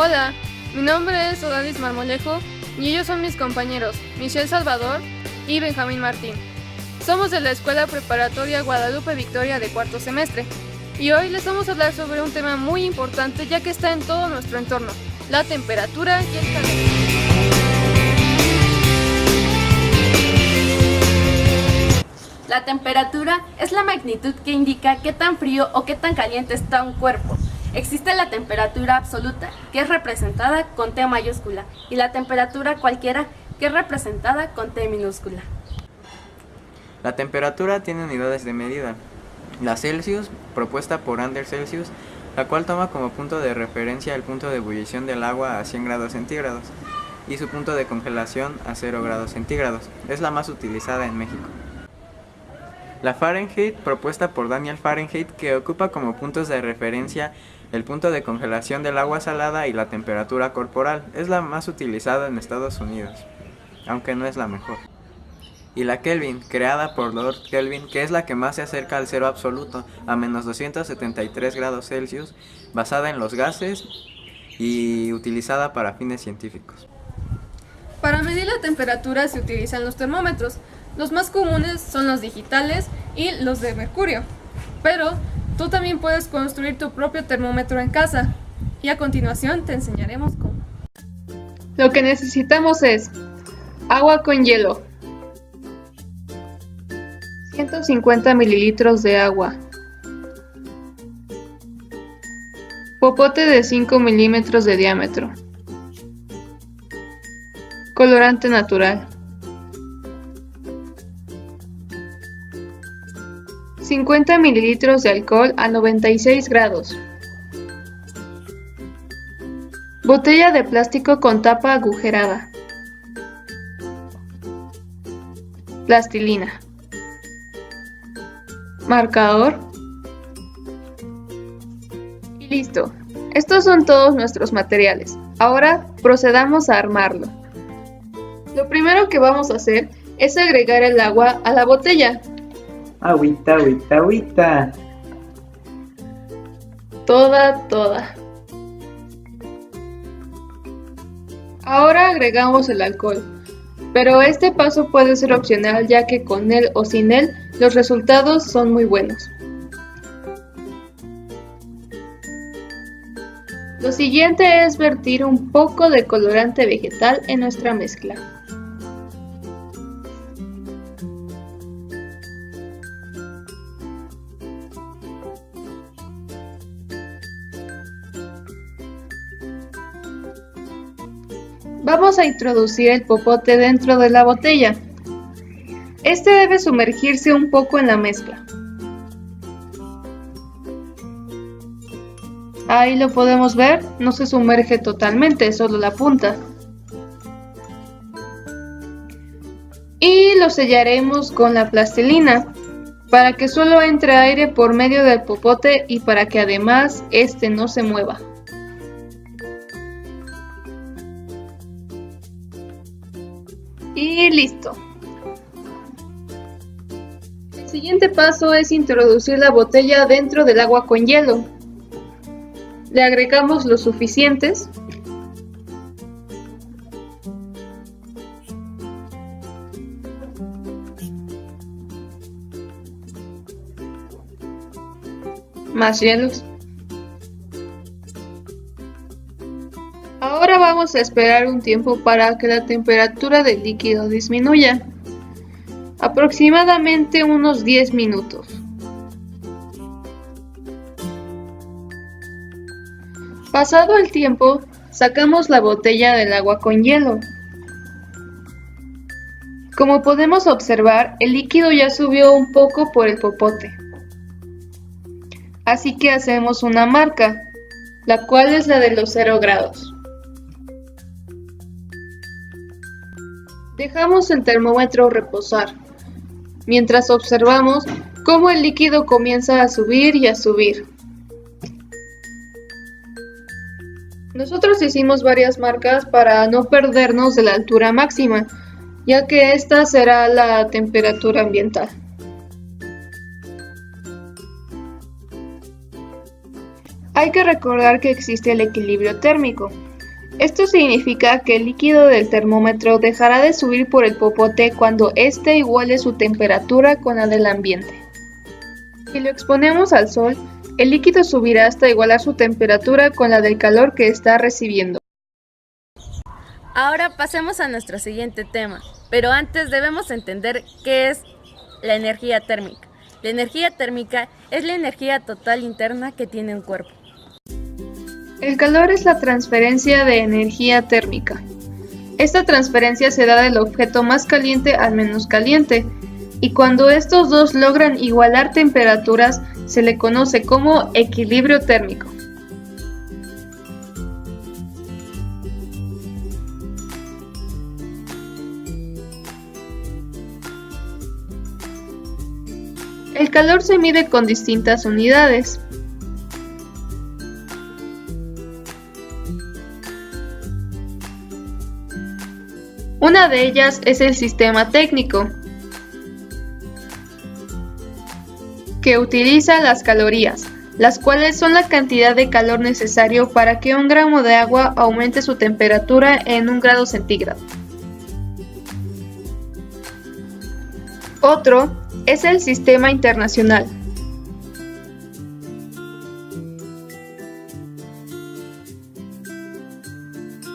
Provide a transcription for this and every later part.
Hola, mi nombre es Odalis Marmolejo y ellos son mis compañeros, Michelle Salvador y Benjamín Martín. Somos de la Escuela Preparatoria Guadalupe Victoria de cuarto semestre y hoy les vamos a hablar sobre un tema muy importante ya que está en todo nuestro entorno, la temperatura y el calor. La temperatura es la magnitud que indica qué tan frío o qué tan caliente está un cuerpo. Existe la temperatura absoluta, que es representada con T mayúscula, y la temperatura cualquiera, que es representada con T minúscula. La temperatura tiene unidades de medida. La Celsius, propuesta por Anders Celsius, la cual toma como punto de referencia el punto de ebullición del agua a 100 grados centígrados y su punto de congelación a 0 grados centígrados. Es la más utilizada en México. La Fahrenheit, propuesta por Daniel Fahrenheit, que ocupa como puntos de referencia el punto de congelación del agua salada y la temperatura corporal. Es la más utilizada en Estados Unidos, aunque no es la mejor. Y la Kelvin, creada por Lord Kelvin, que es la que más se acerca al cero absoluto, a menos 273 grados Celsius, basada en los gases y utilizada para fines científicos. Para medir la temperatura se utilizan los termómetros. Los más comunes son los digitales y los de mercurio, pero tú también puedes construir tu propio termómetro en casa y a continuación te enseñaremos cómo. Lo que necesitamos es agua con hielo, 150 mililitros de agua, popote de 5 milímetros de diámetro, colorante natural, 50 mililitros de alcohol a 96 grados. Botella de plástico con tapa agujerada. Plastilina. Marcador. Y listo. Estos son todos nuestros materiales. Ahora procedamos a armarlo. Lo primero que vamos a hacer es agregar el agua a la botella. Agüita, agüita, agüita. Toda. Ahora agregamos el alcohol, pero este paso puede ser opcional ya que con él o sin él los resultados son muy buenos. Lo siguiente es vertir un poco de colorante vegetal en nuestra mezcla. Vamos a introducir el popote dentro de la botella. Este debe sumergirse un poco en la mezcla. Ahí lo podemos ver, no se sumerge totalmente, solo la punta. Y lo sellaremos con la plastilina, para que solo entre aire por medio del popote y para que además este no se mueva. Y listo. El siguiente paso es introducir la botella dentro del agua con hielo. Le agregamos los suficientes. Más hielos. Ahora vamos a esperar un tiempo para que la temperatura del líquido disminuya, aproximadamente unos 10 minutos. Pasado el tiempo, sacamos la botella del agua con hielo. Como podemos observar, el líquido ya subió un poco por el popote. Así que hacemos una marca, la cual es la de los 0 grados. Dejamos el termómetro reposar, mientras observamos cómo el líquido comienza a subir y a subir. Nosotros hicimos varias marcas para no perdernos de la altura máxima, ya que esta será la temperatura ambiental. Hay que recordar que existe el equilibrio térmico, Esto significa que el líquido del termómetro dejará de subir por el popote cuando éste iguale su temperatura con la del ambiente. Si lo exponemos al sol, el líquido subirá hasta igualar su temperatura con la del calor que está recibiendo. Ahora pasemos a nuestro siguiente tema, pero antes debemos entender qué es la energía térmica. La energía térmica es la energía total interna que tiene un cuerpo. El calor es la transferencia de energía térmica. Esta transferencia se da del objeto más caliente al menos caliente, y cuando estos dos logran igualar temperaturas, se le conoce como equilibrio térmico. El calor se mide con distintas unidades. Una de ellas es el sistema técnico, que utiliza las calorías, las cuales son la cantidad de calor necesario para que un gramo de agua aumente su temperatura en 1 grado centígrado. Otro es el sistema internacional,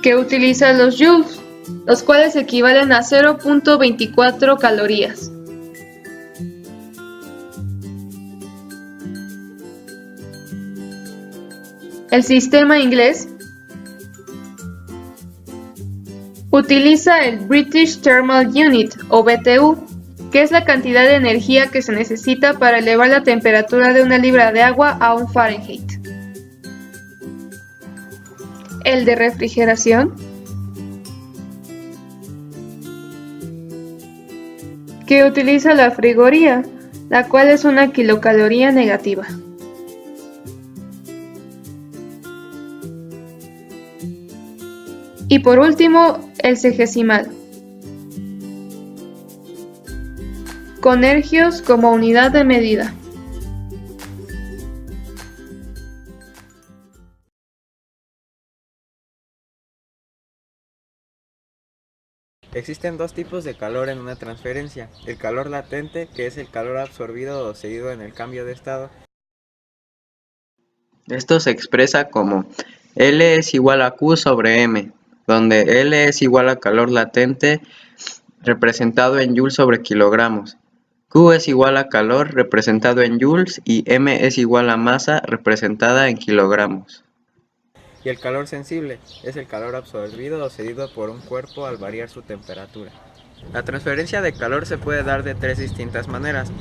que utiliza los joules, los cuales equivalen a 0.24 calorías. El sistema inglés utiliza el British Thermal Unit o BTU, que es la cantidad de energía que se necesita para elevar la temperatura de una libra de agua a 1 Fahrenheit. El de refrigeración, que utiliza la frigoría, la cual es una kilocaloría negativa. Y por último, el sexagesimal, con hercios como unidad de medida. Existen dos tipos de calor en una transferencia: el calor latente, que es el calor absorbido o cedido en el cambio de estado. Esto se expresa como L es igual a Q sobre M, donde L es igual a calor latente representado en joules sobre kilogramos, Q es igual a calor representado en joules y M es igual a masa representada en kilogramos. Y el calor sensible es el calor absorbido o cedido por un cuerpo al variar su temperatura. La transferencia de calor se puede dar de 3 distintas maneras: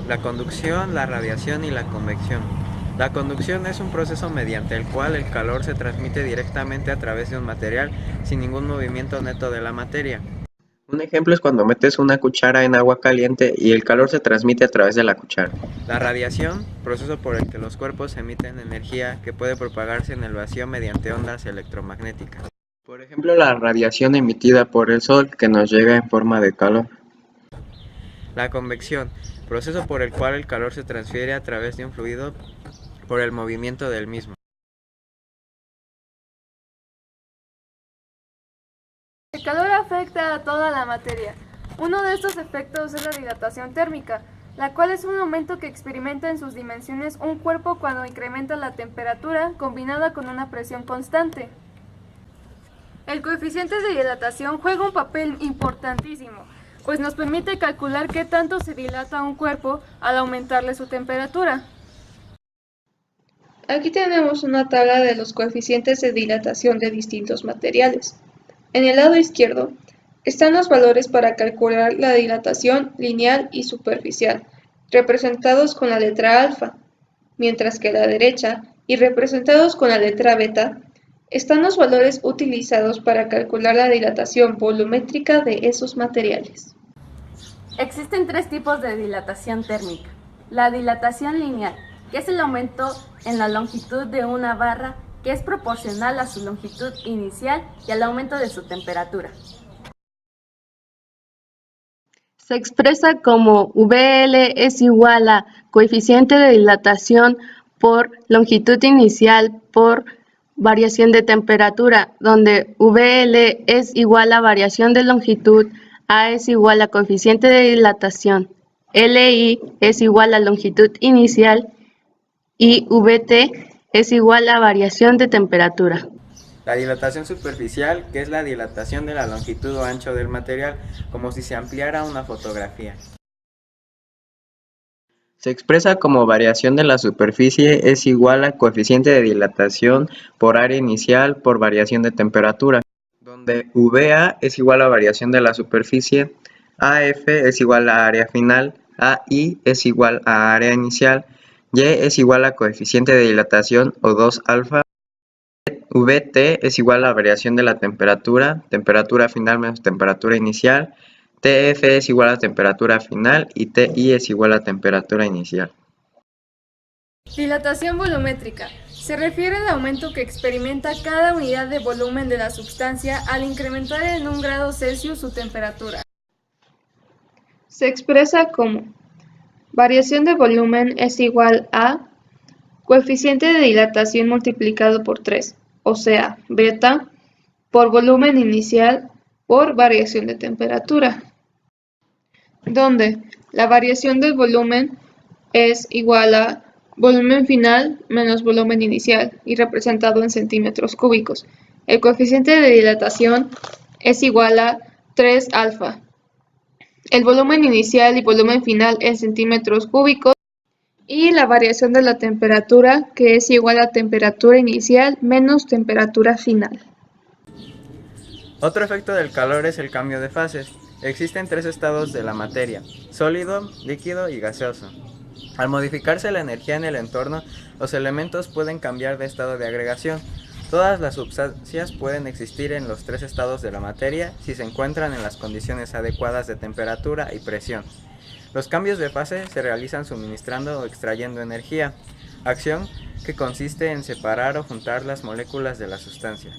la conducción, la radiación y la convección. La conducción es un proceso mediante el cual el calor se transmite directamente a través de un material sin ningún movimiento neto de la materia. Un ejemplo es cuando metes una cuchara en agua caliente y el calor se transmite a través de la cuchara. La radiación, proceso por el que los cuerpos emiten energía que puede propagarse en el vacío mediante ondas electromagnéticas. Por ejemplo, la radiación emitida por el sol que nos llega en forma de calor. La convección, proceso por el cual el calor se transfiere a través de un fluido por el movimiento del mismo. El calor afecta a toda la materia. Uno de estos efectos es la dilatación térmica, la cual es un aumento que experimenta en sus dimensiones un cuerpo cuando incrementa la temperatura combinada con una presión constante. El coeficiente de dilatación juega un papel importantísimo, pues nos permite calcular qué tanto se dilata un cuerpo al aumentarle su temperatura. Aquí tenemos una tabla de los coeficientes de dilatación de distintos materiales. En el lado izquierdo están los valores para calcular la dilatación lineal y superficial, representados con la letra alfa, mientras que a la derecha, y representados con la letra beta, están los valores utilizados para calcular la dilatación volumétrica de esos materiales. Existen 3 tipos de dilatación térmica. La dilatación lineal, que es el aumento en la longitud de una barra que es proporcional a su longitud inicial y al aumento de su temperatura. Se expresa como VL es igual a coeficiente de dilatación por longitud inicial por variación de temperatura, donde VL es igual a variación de longitud, A es igual a coeficiente de dilatación, LI es igual a longitud inicial y VT es igual a variación de temperatura. La dilatación superficial, que es la dilatación de la longitud o ancho del material, como si se ampliara una fotografía. Se expresa como variación de la superficie es igual a coeficiente de dilatación por área inicial por variación de temperatura, donde VA es igual a variación de la superficie, AF es igual a área final, AI es igual a área inicial, Y es igual a coeficiente de dilatación o 2 alfa, VT es igual a variación de la temperatura, temperatura final menos temperatura inicial, TF es igual a temperatura final y TI es igual a temperatura inicial. Dilatación volumétrica. Se refiere al aumento que experimenta cada unidad de volumen de la sustancia al incrementar en 1 grado Celsius su temperatura. Se expresa como variación de volumen es igual a coeficiente de dilatación multiplicado por 3, o sea, beta, por volumen inicial por variación de temperatura, donde la variación del volumen es igual a volumen final menos volumen inicial y representado en centímetros cúbicos. El coeficiente de dilatación es igual a 3 alfa. El volumen inicial y volumen final en centímetros cúbicos y la variación de la temperatura, que es igual a temperatura inicial menos temperatura final. Otro efecto del calor es el cambio de fases. Existen 3 estados de la materia: sólido, líquido y gaseoso. Al modificarse la energía en el entorno, los elementos pueden cambiar de estado de agregación. Todas las sustancias pueden existir en los 3 estados de la materia si se encuentran en las condiciones adecuadas de temperatura y presión. Los cambios de fase se realizan suministrando o extrayendo energía, acción que consiste en separar o juntar las moléculas de la sustancia.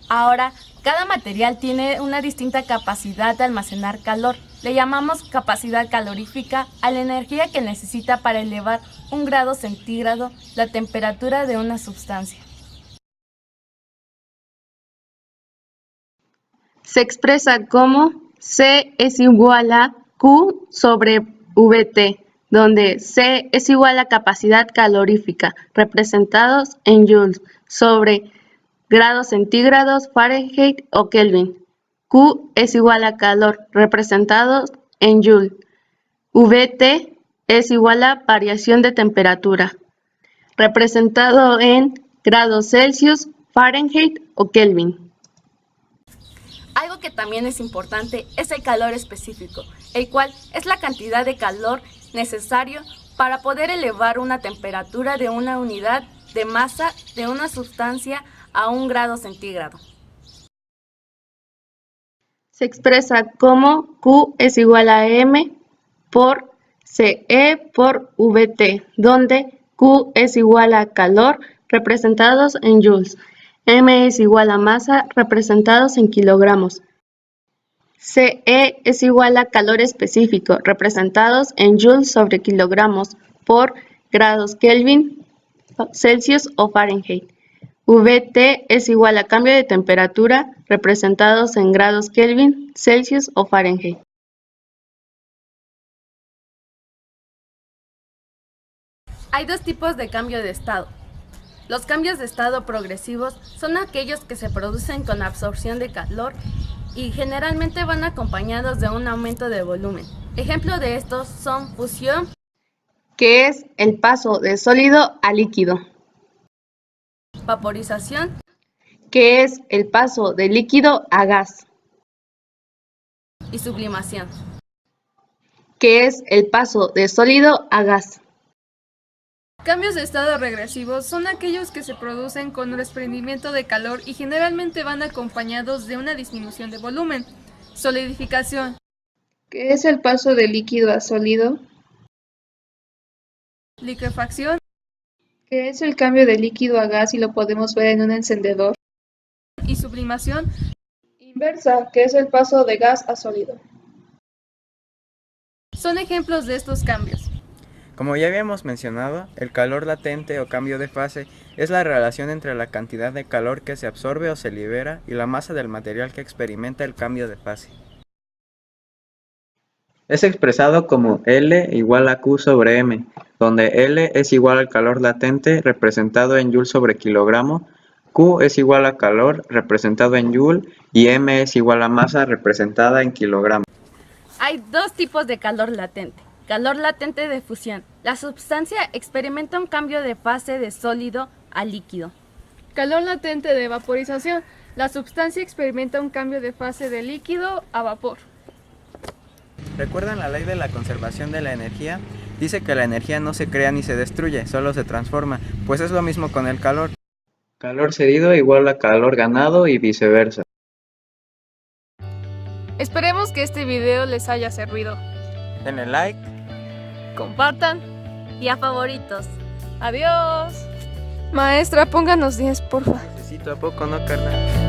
Ahora, cada material tiene una distinta capacidad de almacenar calor. Le llamamos capacidad calorífica a la energía que necesita para elevar 1 grado centígrado la temperatura de una sustancia. Se expresa como C es igual a Q sobre VT, donde C es igual a capacidad calorífica, representados en joules, sobre grados centígrados, Fahrenheit o Kelvin. Q es igual a calor, representados en joule. VT es igual a variación de temperatura, representado en grados Celsius, Fahrenheit o Kelvin. Algo que también es importante es el calor específico, el cual es la cantidad de calor necesario para poder elevar una temperatura de una unidad de masa de una sustancia a 1 grado centígrado. Se expresa como Q es igual a M por CE por VT, donde Q es igual a calor, representados en joules. M es igual a masa, representados en kilogramos. CE es igual a calor específico, representados en joules sobre kilogramos, por grados Kelvin, Celsius o Fahrenheit. VT es igual a cambio de temperatura, representados en grados Kelvin, Celsius o Fahrenheit. Hay 2 tipos de cambio de estado. Los cambios de estado progresivos son aquellos que se producen con absorción de calor y generalmente van acompañados de un aumento de volumen. Ejemplo de estos son fusión, que es el paso de sólido a líquido. vaporización, Que es el paso de líquido a gas. y sublimación. Que es el paso de sólido a gas. Cambios de estado regresivos son aquellos que se producen con desprendimiento de calor y generalmente van acompañados de una disminución de volumen. Solidificación. ¿Qué es el paso de líquido a sólido? Liquefacción. ¿Qué es el cambio de líquido a gas y lo podemos ver en un encendedor? Y sublimación. Inversa, que es el paso de gas a sólido. Son ejemplos de estos cambios. Como ya habíamos mencionado, el calor latente o cambio de fase es la relación entre la cantidad de calor que se absorbe o se libera y la masa del material que experimenta el cambio de fase. Es expresado como L igual a Q sobre M, donde L es igual al calor latente representado en Joule sobre kilogramo, Q es igual a calor representado en Joule y M es igual a masa representada en kilogramo. Hay dos tipos de calor latente. Calor latente de fusión. La sustancia experimenta un cambio de fase de sólido a líquido. Calor latente de vaporización. La sustancia experimenta un cambio de fase de líquido a vapor. ¿Recuerdan la ley de la conservación de la energía? Dice que la energía no se crea ni se destruye, solo se transforma, pues es lo mismo con el calor. Calor cedido igual a calor ganado y viceversa. Esperemos que este video les haya servido. Denle like. Compartan. Y a favoritos. Adiós. Maestra, pónganos 10, porfa. Necesito a poco, ¿no, carnal?